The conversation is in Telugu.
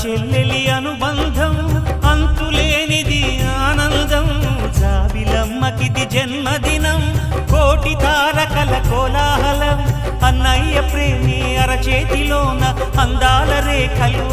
చెల్లెలి అనుబంధం అంతులేనిది ఆనందం జాబిలమ్మకిది జన్మదినం కోటి తారకల కోలాహలం అన్నయ్య ప్రేమి అరచేతిలోన అందాల రేఖలు